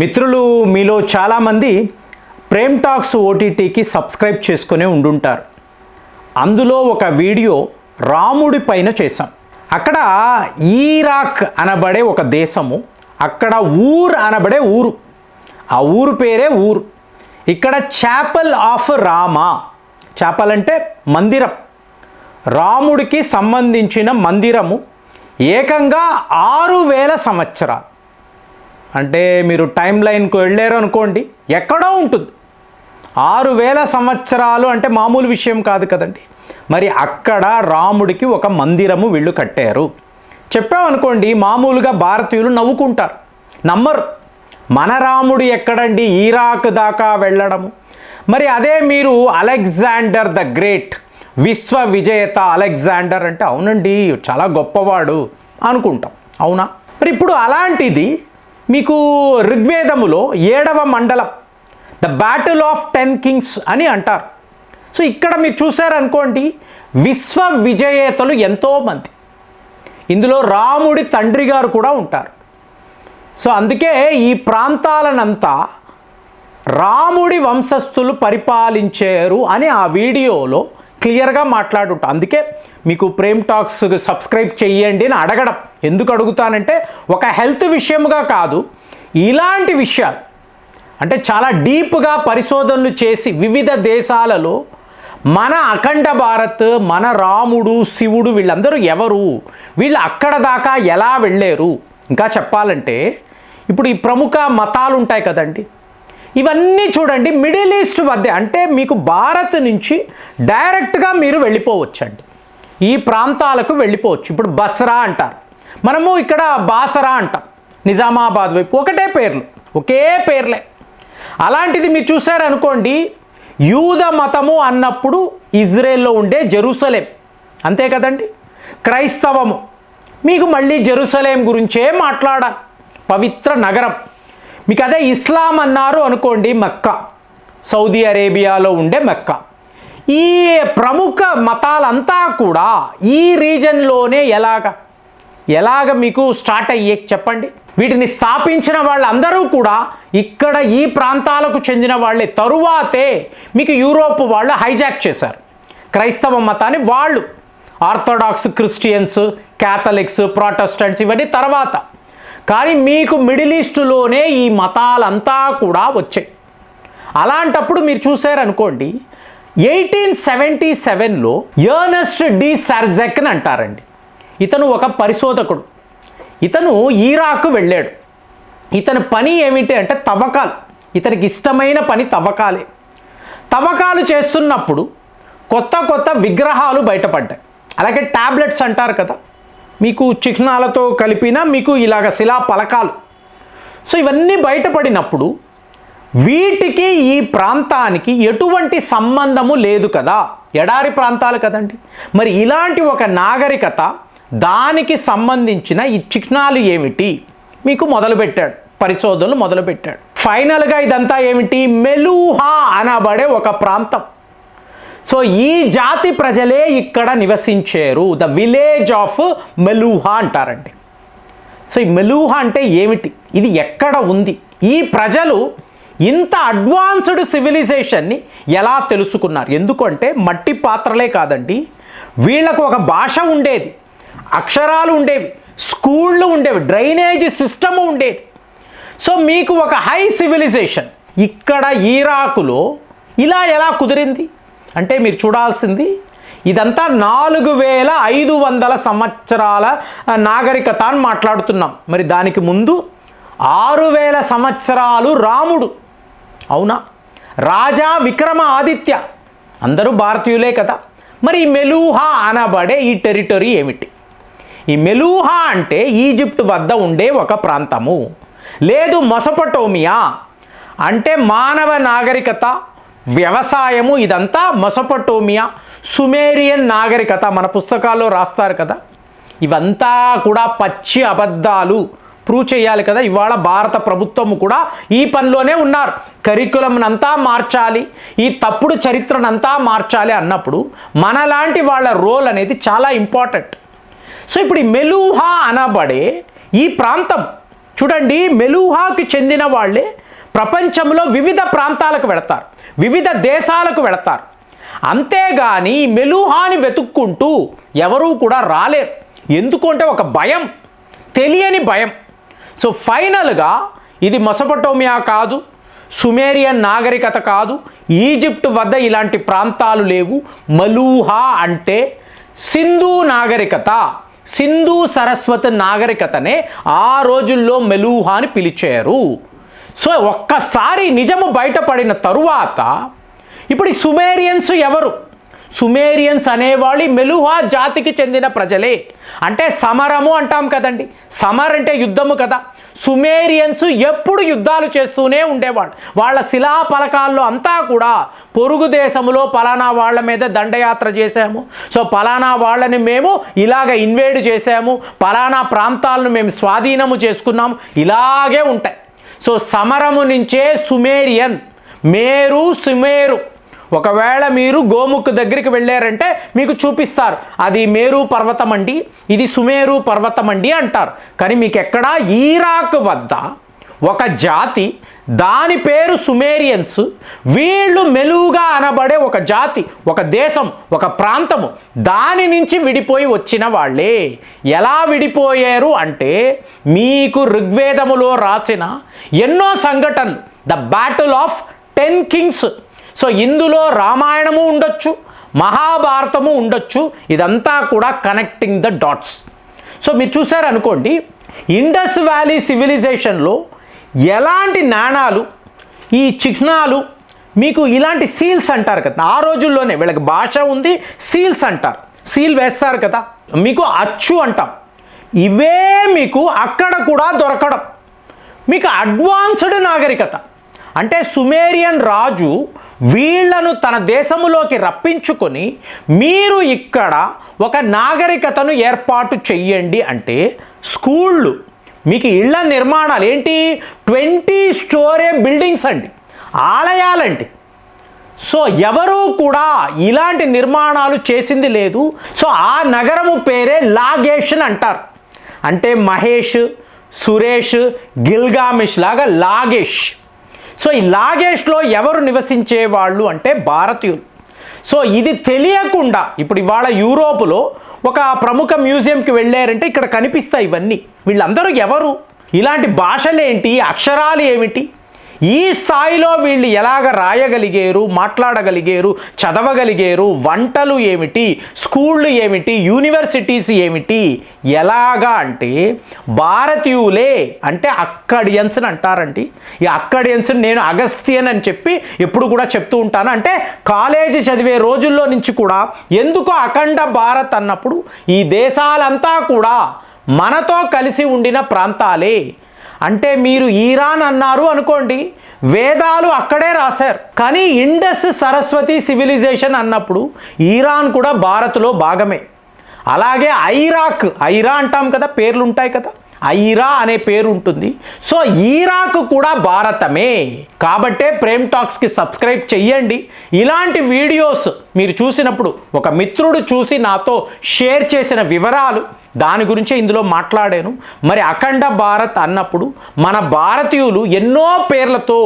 మిత్రులు మీలో చాలామంది ప్రేమ్ టాక్స్ ఓటీటీకి సబ్స్క్రైబ్ చేసుకునే ఉండుంటారు. అందులో ఒక వీడియో రాముడి పైన చేశాం. అక్కడ ఈరాక్ అనబడే ఒక దేశము, అక్కడ ఊర్ అనబడే ఊరు, ఆ ఊరు పేరే ఊరు. ఇక్కడ చాపెల్ ఆఫ్ రామా, చాపెల్ అంటే మందిరం, రాముడికి సంబంధించిన మందిరము ఏకంగా 6000 సంవత్సరాలు. అంటే మీరు టైం లైన్కు వెళ్ళారు అనుకోండి, ఎక్కడో ఉంటుంది. 6000 సంవత్సరాలు అంటే మామూలు విషయం కాదు కదండి. మరి అక్కడ రాముడికి ఒక మందిరము వీళ్ళు కట్టారు. చెప్పామనుకోండి, మామూలుగా భారతీయులు నవ్వుకుంటారు, నమ్మరు. మన రాముడు ఎక్కడండి ఈరాక్ దాకా వెళ్ళడము? మరి అదే మీరు అలెగ్జాండర్ ద గ్రేట్, విశ్వ విజేత అలెగ్జాండర్ అంటే అవునండి చాలా గొప్పవాడు అనుకుంటాం, అవునా? మరి ఇప్పుడు అలాంటిది మీకు ఋగ్వేదములో 7వ మండలం ద బ్యాటిల్ ఆఫ్ 10 కింగ్స్ అని అంటారు. సో ఇక్కడ మీరు చూసారనుకోండి, విశ్వ విజేతలు ఎంతోమంది, ఇందులో రాముడి తండ్రి గారు కూడా ఉంటారు. సో అందుకే ఈ ప్రాంతాలనంతా రాముడి వంశస్థులు పరిపాలించారు అని ఆ వీడియోలో క్లియర్గా మాట్లాడుంటా. అందుకే మీకు ప్రేమ్ టాక్స్ సబ్స్క్రైబ్ చెయ్యండి అని అడగడం. ఎందుకు అడుగుతానంటే, ఒక హెల్త్ విషయంగా కాదు, ఇలాంటి విషయాలు అంటే చాలా డీప్గా పరిశోధనలు చేసి వివిధ దేశాలలో మన అఖండ భారత్, మన రాముడు, శివుడు వీళ్ళందరూ ఎవరు, వీళ్ళు అక్కడ దాకా ఎలా వెళ్ళారు, ఇంకా చెప్పాలంటే ఇప్పుడు ఈ ప్రముఖ మతాలు ఉంటాయి కదండి, ఇవన్నీ చూడండి మిడిల్ ఈస్ట్ మధ్య, అంటే మీకు భారత్ నుంచి డైరెక్ట్గా మీరు వెళ్ళిపోవచ్చండి, ఈ ప్రాంతాలకు వెళ్ళిపోవచ్చు. ఇప్పుడు బస్రా అంటారు, మనము ఇక్కడ బాసరా అంటాం, నిజామాబాద్ వైపు ఒకటే పేర్లు, ఒకే పేర్లే. అలాంటిది మీరు చూసారనుకోండి, యూద మతము అన్నప్పుడు ఇజ్రాయెల్లో ఉండే జెరూసలేం, అంతే కదండి. క్రైస్తవము మీకు మళ్ళీ జెరూసలేం గురించే మాట్లాడాలి, పవిత్ర నగరం. మీకు అదే ఇస్లాం అన్నారు అనుకోండి, మక్కా, సౌదీ అరేబియాలో ఉండే మక్కా. ఈ ప్రముఖ మతాలంతా కూడా ఈ రీజన్లోనే ఎలాగ మీకు స్టార్ట్ అయ్యే చెప్పండి. వీటిని స్థాపించిన వాళ్ళందరూ కూడా ఇక్కడ ఈ ప్రాంతాలకు చెందిన వాళ్ళే. తరువాతే మీకు యూరోప్ వాళ్ళు హైజాక్ చేశారు క్రైస్తవ మతాన్ని. వాళ్ళు ఆర్థోడాక్స్, క్రిస్టియన్స్, క్యాథలిక్స్, ప్రొటెస్టెంట్స్ ఇవన్నీ తర్వాత. కానీ మీకు మిడిల్ ఈస్టులోనే ఈ మతాలంతా కూడా వచ్చాయి. అలాంటప్పుడు మీరు చూసారనుకోండి, 1877లో ఎర్నెస్ట్ డి సార్జెక్ అని అంటారండి. ఇతను ఒక పరిశోధకుడు. ఇతను ఈరాక్ వెళ్ళాడు. ఇతని పని ఏమిటి అంటే తవ్వకాలు. ఇతనికి ఇష్టమైన పని తవ్వకాలే. తవ్వకాలు చేస్తున్నప్పుడు కొత్త కొత్త విగ్రహాలు బయటపడ్డాయి. అలాగే టాబ్లెట్స్ అంటారు కదా, మీకు చిహ్నాలతో కలిపిన మీకు ఇలాగ శిలా పలకాలు. సో ఇవన్నీ బయటపడినప్పుడు వీటికి ఈ ప్రాంతానికి ఎటువంటి సంబంధము లేదు కదా, ఎడారి ప్రాంతాలు కదండి. మరి ఇలాంటి ఒక నాగరికత, దానికి సంబంధించిన ఈ చిహ్నాలు ఏమిటి మీకు మొదలుపెట్టాడు, పరిశోధనలు మొదలుపెట్టాడు. ఫైనల్గా ఇదంతా ఏమిటి, మెలూహా అనబడే ఒక ప్రాంతం. సో ఈ జాతి ప్రజలే ఇక్కడ నివసించారు, ద విలేజ్ ఆఫ్ మెలూహా అంటారండి. సో ఈ మెలూహా అంటే ఏమిటి, ఇది ఎక్కడ ఉంది, ఈ ప్రజలు ఇంత అడ్వాన్స్డ్ సివిలైజేషన్ని ఎలా తెలుసుకున్నారు? ఎందుకంటే మట్టి పాత్రలే కాదండి, వీళ్ళకు ఒక భాష ఉండేది, అక్షరాలు ఉండేవి, స్కూళ్ళు ఉండేవి, డ్రైనేజ్ సిస్టమ్ ఉండేది. సో మీకు ఒక హై సివిలైజేషన్ ఇక్కడ ఈరాకులో ఇలా ఎలా కుదిరింది అంటే, మీరు చూడాల్సింది ఇదంతా 4500 సంవత్సరాల నాగరికత అని మాట్లాడుతున్నాం. మరి దానికి ముందు 6000 సంవత్సరాలు రాముడు, అవునా? రాజా విక్రమ ఆదిత్య, అందరూ భారతీయులే కదా. మరి ఈ మెలూహా అనబడే ఈ టెరిటరీ ఏమిటి? ఈ మెలూహా అంటే ఈజిప్ట్ వద్ద ఉండే ఒక ప్రాంతము. లేదు మెసొపొటేమియా అంటే మానవ నాగరికత, వ్యవసాయము, ఇదంతా మెసొపొటేమియా, సుమేరియన్ నాగరికత మన పుస్తకాల్లో రాస్తారు కదా. ఇవంతా కూడా పచ్చి అబద్ధాలు, ప్రూవ్ చేయాలి కదా. ఇవాళ భారత ప్రభుత్వము కూడా ఈ పనిలోనే ఉన్నారు. కరికులంనంతా మార్చాలి, ఈ తప్పుడు చరిత్రనంతా మార్చాలి అన్నప్పుడు మనలాంటి వాళ్ళ రోల్ అనేది చాలా ఇంపార్టెంట్. సో ఇప్పుడు ఈ మెలూహా అనబడే ఈ ప్రాంతం చూడండి, మెలూహాకి చెందిన వాళ్ళే ప్రపంచంలో వివిధ ప్రాంతాలకు వెళతారు, వివిధ దేశాలకు వెళతారు. అంతేగాని మెలూహాని వెతుక్కుంటూ ఎవరూ కూడా రాలేరు. ఎందుకంటే ఒక భయం, తెలియని భయం. సో ఫైనల్గా ఇది మెసొపొటేమియా కాదు, సుమేరియన్ నాగరికత కాదు, ఈజిప్ట్ వద్ద ఇలాంటి ప్రాంతాలు లేవు. మలూహా అంటే సింధు నాగరికత, సింధు సరస్వతి నాగరికతనే ఆ రోజుల్లో మెలూహా అని పిలిచారు. సో ఒక్కసారి నిజము బయటపడిన తరువాత ఇప్పుడు ఈ సుమేరియన్స్ ఎవరు? సుమేరియన్స్ అనేవాళ్ళు మెలూహా జాతికి చెందిన ప్రజలే. అంటే సమరము అంటాం కదండి, సమర్ అంటే యుద్ధము కదా. సుమేరియన్స్ ఎప్పుడు యుద్ధాలు చేస్తూనే ఉండేవాళ్ళు. వాళ్ళ శిలాఫలకాల్లో అంతా కూడా పొరుగు దేశంలో పలానా వాళ్ళ మీద దండయాత్ర చేశాము, సో పలానా వాళ్ళని మేము ఇలాగ ఇన్వేడ్ చేశాము, పలానా ప్రాంతాలను మేము స్వాధీనము చేసుకున్నాము, ఇలాగే ఉంటాయి. సో సమరము నుంచే సుమేరియన్, మేరు సుమేరు. ఒకవేళ మీరు గోముఖ్ దగ్గరికి వెళ్ళారంటే మీకు చూపిస్తారు, అది మేరు పర్వతం అండి, ఇది సుమేరు పర్వతం అండి అంటారు. కానీ మీకు ఎక్కడ ఇరాక్ వద్ద ఒక జాతి, దాని పేరు సుమేరియన్స్, వీళ్ళు మెలుగా అనబడే ఒక జాతి, ఒక దేశం, ఒక ప్రాంతము, దాని నుంచి విడిపోయి వచ్చిన వాళ్ళే. ఎలా విడిపోయారు అంటే మీకు ఋగ్వేదములో రాసిన ఎన్నో సంఘటనలు, the battle of 10 Kings. So ఇందులో రామాయణము ఉండొచ్చు, మహాభారతము ఉండొచ్చు, ఇదంతా కూడా కనెక్టింగ్ ద డాట్స్. సో మీరు చూసారనుకోండి, ఇండస్ వ్యాలీ సివిలైజేషన్లో ఎలాంటి నాణాలు, ఈ చిహ్నాలు, మీకు ఇలాంటి సీల్స్ అంటారు కదా, ఆ రోజుల్లోనే వీళ్ళకి భాష ఉంది, సీల్స్ అంటారు, సీల్ వేస్తారు కదా, మీకు అచ్చు అంటాం. ఇవే మీకు అక్కడ కూడా దొరకడం, మీకు అడ్వాన్స్డ్ నాగరికత. అంటే సుమేరియన్ రాజు వీళ్లను తన దేశములోకి రప్పించుకొని మీరు ఇక్కడ ఒక నాగరికతను ఏర్పాటు చెయ్యండి అంటే స్కూళ్ళు, మీకు ఇళ్ల నిర్మాణాలు ఏంటి, 20 స్టోరీ బిల్డింగ్స్ అండి, ఆలయాలండి. సో ఎవరూ కూడా ఇలాంటి నిర్మాణాలు చేసింది లేదు. సో ఆ నగరము పేరే లాగేషన్ అంటారు. అంటే మహేష్, సురేష్, గిల్గామిష్ లాగా లాగేష్. సో ఈ లాగేష్లో ఎవరు నివసించేవాళ్ళు అంటే భారతీయులు. సో ఇది తెలియకుండా ఇప్పుడు ఇవాళ యూరోపులో ఒక ప్రముఖ మ్యూజియంకి వెళ్ళారంటే ఇక్కడ కనిపిస్తాయి ఇవన్నీ. వీళ్ళందరూ ఎవరు, ఇలాంటి భాషలేంటి, అక్షరాలు ఏమిటి, ఈ స్థాయిలో వీళ్ళు ఎలాగ రాయగలిగారు, మాట్లాడగలిగారు, చదవగలిగారు, వంటలు ఏమిటి, స్కూళ్ళు ఏమిటి, యూనివర్సిటీస్ ఏమిటి, ఎలాగా అంటే భారతీయులే. అంటే అక్కడియన్స్ అని అంటారండి. ఈ అక్కడియన్స్ నేను అగస్త్యన్ అని చెప్పి ఎప్పుడు కూడా చెప్తూ ఉంటాను. అంటే కాలేజీ చదివే రోజుల్లో నుంచి కూడా ఎందుకు అఖండ భారత్ అన్నప్పుడు ఈ దేశాలంతా కూడా మనతో కలిసి ఉండిన ప్రాంతాలే. అంటే మీరు ఈరాన్ అన్నారు అనుకోండి, వేదాలు అక్కడే రాశారు. కానీ ఇండస్ సరస్వతి సివిలైజేషన్ అన్నప్పుడు ఈరాన్ కూడా భారత్లో భాగమే. అలాగే ఐరాక్, ఐరా అంటాం కదా, పేర్లు ఉంటాయి కదా, ఐరా అనే పేరు ఉంటుంది. సో ఇరాక్ కూడా భారతమే. కాబట్టే ప్రేమ్ టాక్స్కి సబ్స్క్రైబ్ చెయ్యండి. ఇలాంటి వీడియోస్ మీరు చూసినప్పుడు ఒక మిత్రుడు చూసి నాతో షేర్ చేసిన వివరాలు, దాని గురించే ఇందులో మాట్లాడాను. మరి అఖండ భారత్ అన్నప్పుడు మన భారతీయులు ఎన్నో పేర్లతో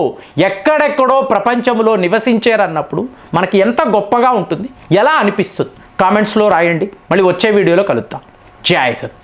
ఎక్కడెక్కడో ప్రపంచంలో నివసించారన్నప్పుడు మనకి ఎంత గొప్పగా ఉంటుంది, ఎలా అనిపిస్తుంది, కామెంట్స్లో రాయండి. మళ్ళీ వచ్చే వీడియోలో కలుద్దాం. జై హింద్.